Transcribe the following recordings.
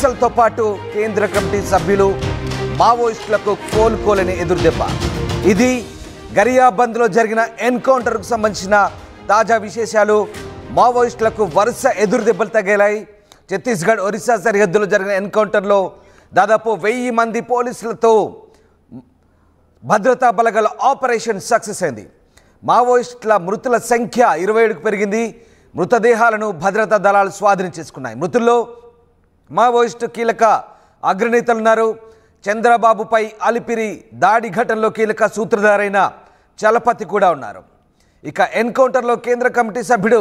నక్సల్తో పాటు కేంద్ర కమిటీ సభ్యులు మావోయిస్టులకు కోలుకోలేని ఎదురుదెబ్బ. ఇది గరియాబంద్లో జరిగిన ఎన్కౌంటర్కు సంబంధించిన తాజా విశేషాలు. మావోయిస్టులకు వరుస ఎదురుదెబ్బలు తగిలాయి. ఛత్తీస్గఢ్ ఒరిస్సా సరిహద్దులో జరిగిన ఎన్కౌంటర్లో దాదాపు 1000 మంది పోలీసులతో భద్రతా బలగాల ఆపరేషన్ సక్సెస్ అయింది. మావోయిస్టుల మృతుల సంఖ్య 27కు పెరిగింది. మృతదేహాలను భద్రతా దళాలు స్వాధీనం చేసుకున్నాయి. మృతుల్లో మావోయిస్టు కీలక అగ్రనేతలున్నారు. చంద్రబాబుపై అలిపిరి దాడి ఘటనలో కీలక సూత్రధారైన చలపతి కూడా ఉన్నారు. ఇక ఎన్కౌంటర్లో కేంద్ర కమిటీ సభ్యుడు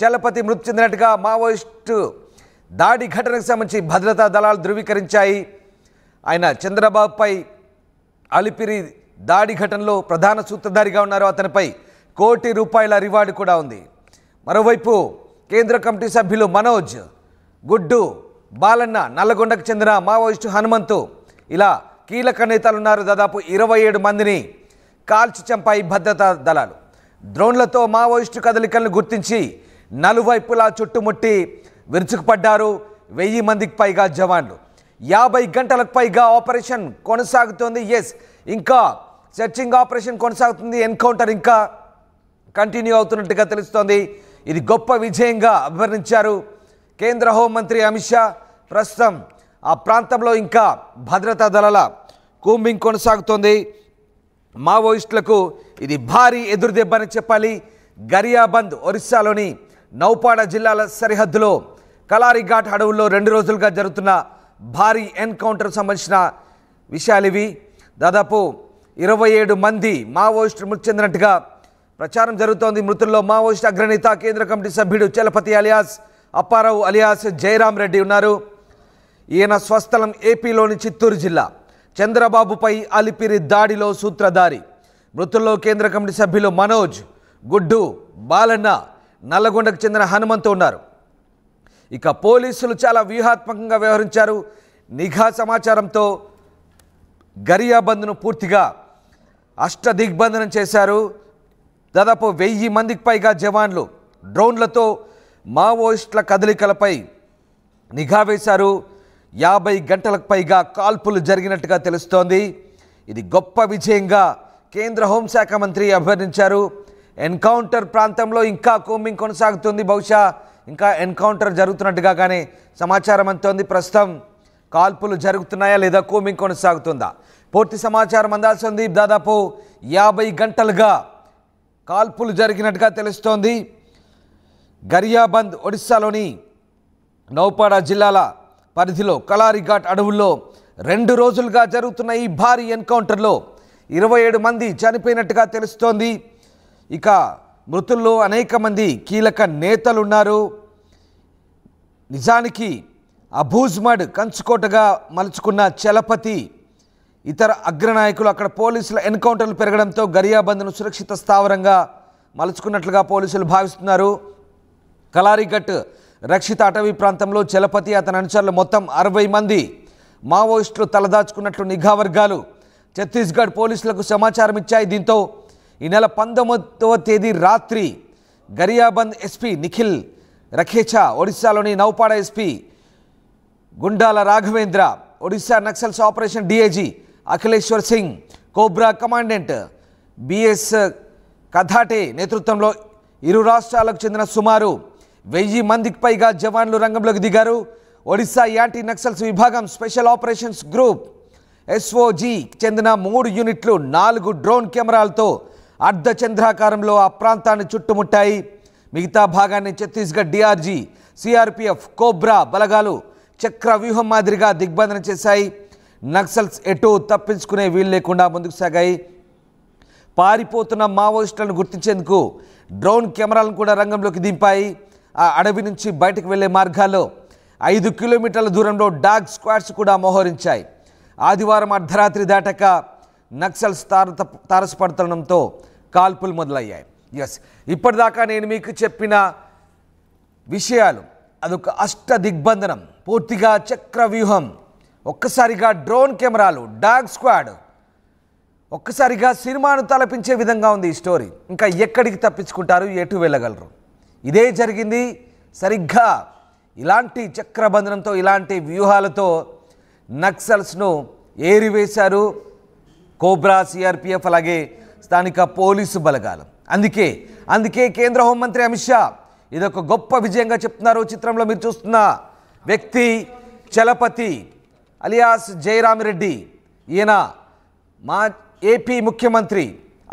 చలపతి మృతి చెందినట్టుగా మావోయిస్టు దాడి ఘటనకు సంబంధించి భద్రతా దళాలు ధృవీకరించాయి. ఆయన చంద్రబాబుపై అలిపిరి దాడి ఘటనలో ప్రధాన సూత్రధారిగా ఉన్నారు. అతనిపై ₹1 కోటి రివార్డు కూడా ఉంది. మరోవైపు కేంద్ర కమిటీ సభ్యులు మనోజ్, గుడ్డు, బాలన్న, నల్లగొండకు చెందిన మావోయిస్టు హనుమంతు ఇలా కీలక నేతలున్నారు. దాదాపు 27 మందిని కాల్చి చంపాయి భద్రతా దళాలు. డ్రోన్లతో మావోయిస్టు కదలికలను గుర్తించి నలువైపులా చుట్టుముట్టి విరుచుకుపడ్డారు. 1000 మందికి పైగా జవాన్లు. 50 గంటలకు పైగా ఆపరేషన్ కొనసాగుతోంది. ఇంకా సెర్చింగ్ ఆపరేషన్ కొనసాగుతుంది. ఎన్కౌంటర్ ఇంకా కంటిన్యూ అవుతున్నట్టుగా తెలుస్తోంది. ఇది గొప్ప విజయంగా అభివర్ణించారు కేంద్ర హోంమంత్రి అమిత్ షా. ప్రస్తుతం ఆ ప్రాంతంలో ఇంకా భద్రతా దళాల కూంబింగ్ కొనసాగుతోంది. మావోయిస్టులకు ఇది భారీ ఎదురుదెబ్బని చెప్పాలి. గరియాబంద్ ఒరిస్సాలోని నౌపాడ జిల్లాల సరిహద్దులో కలారిఘాట్ అడవుల్లో 2 రోజులుగా జరుగుతున్న భారీ ఎన్కౌంటర్ సంబంధించిన విషయాలు ఇవి. దాదాపు 27 మంది మావోయిస్టులు మృతి చెందినట్టుగా ప్రచారం జరుగుతోంది. మృతుల్లో మావోయిస్టు అగ్రనేత కేంద్ర కమిటీ సభ్యుడు చలపతి అలియాస్ అప్పారావు అలియాస్ జయరాం రెడ్డి ఉన్నారు. ఈయన స్వస్థలం ఏపీలోని చిత్తూరు జిల్లా. చంద్రబాబుపై అలిపిరి దాడిలో సూత్రధారి. మృతుల్లో కేంద్ర కమిటీ సభ్యులు మనోజ్, గుడ్డు, బాలన్న, నల్లగొండకు చెందిన హనుమంతు ఉన్నారు. ఇక పోలీసులు చాలా వ్యూహాత్మకంగా వ్యవహరించారు. నిఘా సమాచారంతో గరియాబంద్ను పూర్తిగా అష్టదిగ్బంధనం చేశారు. దాదాపు 1000 మందికి పైగా జవాన్లు డ్రోన్లతో మావోయిస్టుల కదలికలపై నిఘా వేశారు. 50 గంటలకు పైగా కాల్పులు జరిగినట్టుగా తెలుస్తోంది. ఇది గొప్ప విజయంగా కేంద్ర హోంశాఖ మంత్రి అభివర్ణించారు. ఎన్కౌంటర్ ప్రాంతంలో ఇంకా కూంబింగ్ కొనసాగుతుంది. బహుశా ఇంకా ఎన్కౌంటర్ జరుగుతున్నట్టుగా కానీ సమాచారం అందుతోంది. ప్రస్తుతం కాల్పులు జరుగుతున్నాయా లేదా కూంబింగ్ కొనసాగుతుందా పూర్తి సమాచారం అందాల్సి ఉంది. దాదాపు 50 గంటలుగా కాల్పులు జరిగినట్టుగా తెలుస్తోంది. గరియాబంద్ ఒడిస్సాలోని నౌపాడ జిల్లాల పరిధిలో కలారిఘాట్ అడవుల్లో 2 రోజులుగా జరుగుతున్న ఈ భారీ ఎన్కౌంటర్లో 27 మంది చనిపోయినట్టుగా తెలుస్తోంది. ఇక మృతుల్లో అనేక మంది కీలక నేతలున్నారు. నిజానికి అబూజ్మడ్ కంచుకోటగా మలుచుకున్న చలపతి, ఇతర అగ్రనాయకులు అక్కడ పోలీసుల ఎన్కౌంటర్లు పెరగడంతో గరియాబంద్ను సురక్షిత స్థావరంగా మలుచుకున్నట్లుగా పోలీసులు భావిస్తున్నారు. కలారిఘట్ రక్షిత అటవీ ప్రాంతంలో చలపతి, అతని అనుచరులు మొత్తం 60 మంది మావోయిస్టులు తలదాచుకున్నట్లు నిఘా వర్గాలు ఛత్తీస్గఢ్ పోలీసులకు సమాచారం ఇచ్చాయి. దీంతో ఈ నెల 19వ తేదీ రాత్రి గరియాబంద్ ఎస్పీ నిఖిల్ రఖేచా, ఒడిశాలోని Nuapada SP Gundala Raghavendra, Odisha Naxals operation DIG Akhileshwar Singh, Cobra commandant BS Kathate నేతృత్వంలో ఇరు రాష్ట్రాలకు చెందిన సుమారు 1000 మందికి పైగా జవాన్లు రంగంలోకి దిగారు. ఒడిశా యాంటీ నక్సల్స్ విభాగం స్పెషల్ ఆపరేషన్స్ గ్రూప్ ఎస్ఓజీ చెందిన 3 యూనిట్లు 4 డ్రోన్ కెమెరాలతో అర్ధచంద్రాకారంలో ఆ ప్రాంతాన్ని చుట్టుముట్టాయి. మిగతా భాగాన్ని ఛత్తీస్గఢ్ డిఆర్జీ, సిఆర్పిఎఫ్, కోబ్రా బలగాలు చక్ర వ్యూహం మాదిరిగా దిగ్బంధనం చేశాయి. నక్సల్స్ ఎటూ తప్పించుకునే వీలు లేకుండా ముందుకు సాగాయి. పారిపోతున్న మావోయిస్టులను గుర్తించేందుకు డ్రోన్ కెమెరాలను కూడా రంగంలోకి దింపాయి. ఆ అడవి నుంచి బయటకు వెళ్లే మార్గాల్లో 5 కిలోమీటర్ల దూరంలో డాగ్ స్క్వాడ్స్ కూడా మోహరించాయి. ఆదివారం అర్ధరాత్రి దాటాక నక్సల్స్ తారసపడుతుండడంతో కాల్పులు మొదలయ్యాయి. ఇప్పటిదాకా నేను మీకు చెప్పిన విషయాలు అదొక అష్ట దిగ్బంధనం, పూర్తిగా చక్ర వ్యూహం, ఒక్కసారిగా డ్రోన్ కెమెరాలు, డాగ్ స్క్వాడ్, ఒక్కసారిగా సినిమాను తలపించే విధంగా ఉంది ఈ స్టోరీ. ఇంకా ఎక్కడికి తప్పించుకుంటారు, ఎటు వెళ్ళగలరు? ఇదే జరిగింది సరిగ్గా ఇలాంటి చక్రబంధనంతో ఇలాంటి వ్యూహాలతో నక్సల్స్ను ఏరివేశారు కోబ్రా, సిఆర్పిఎఫ్, అలాగే స్థానిక పోలీసు బలగాలు. అందుకే కేంద్ర హోంమంత్రి అమిత్ షా ఇదొక గొప్ప విజయంగా చెప్తున్నారు. చిత్రంలో మీరు చూస్తున్న వ్యక్తి చలపతి అలియాస్ జయరామిరెడ్డి. ఈయన మా ఏపీ ముఖ్యమంత్రి,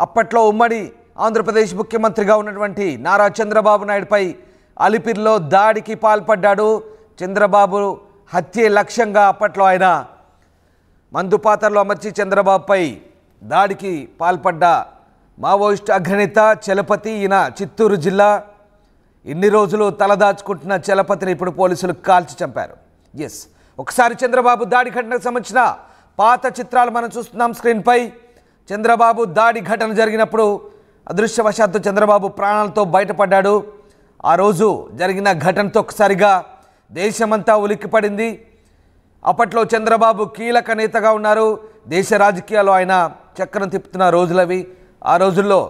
అప్పట్లో ఉమ్మడి ఆంధ్రప్రదేశ్ ముఖ్యమంత్రిగా ఉన్నటువంటి నారా చంద్రబాబు నాయుడుపై అలిపిరిలో దాడికి పాల్పడ్డాడు. చంద్రబాబు హత్యే లక్ష్యంగా అప్పట్లో ఆయన మందుపాత్రలో అమర్చి చంద్రబాబుపై దాడికి పాల్పడ్డ మావోయిస్టు అగ్రనేత చలపతి. ఈయన చిత్తూరు జిల్లా. ఇన్ని రోజులు తలదాచుకుంటున్న చలపతిని ఇప్పుడు పోలీసులు కాల్చి చంపారు. ఒకసారి చంద్రబాబు దాడి ఘటనకు సంబంధించిన పాత చిత్రాలు మనం చూస్తున్నాం స్క్రీన్పై. చంద్రబాబు దాడి ఘటన జరిగినప్పుడు అదృశ్యవశాత్తు చంద్రబాబు ప్రాణాలతో బయటపడ్డాడు. ఆ రోజు జరిగిన ఘటనతో ఒక్కసారిగా దేశమంతా ఉలిక్కిపడింది. అప్పట్లో చంద్రబాబు కీలక నేతగా ఉన్నారు. దేశ రాజకీయాల్లో ఆయన చక్రం తిప్పుతున్న రోజులవి. ఆ రోజుల్లో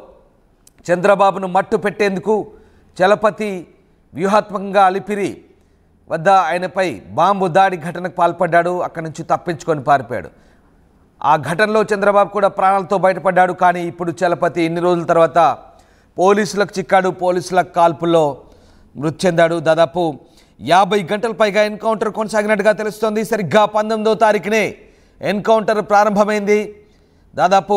చంద్రబాబును మట్టు పెట్టేందుకు చలపతి వ్యూహాత్మకంగా అలిపిరి వద్ద ఆయనపై బాంబు దాడి ఘటనకు పాల్పడ్డాడు. అక్కడి నుంచి తప్పించుకొని పారిపోయాడు. ఆ ఘటనలో చంద్రబాబు కూడా ప్రాణాలతో బయటపడ్డాడు. కానీ ఇప్పుడు చలపతి ఇన్ని రోజుల తర్వాత పోలీసులకు చిక్కాడు. పోలీసుల కాల్పుల్లో మృతి చెందాడు. దాదాపు 50 గంటల పైగా ఎన్కౌంటర్ కొనసాగినట్టుగా తెలుస్తోంది. సరిగ్గా 19వ తారీఖునే ఎన్కౌంటర్ ప్రారంభమైంది. దాదాపు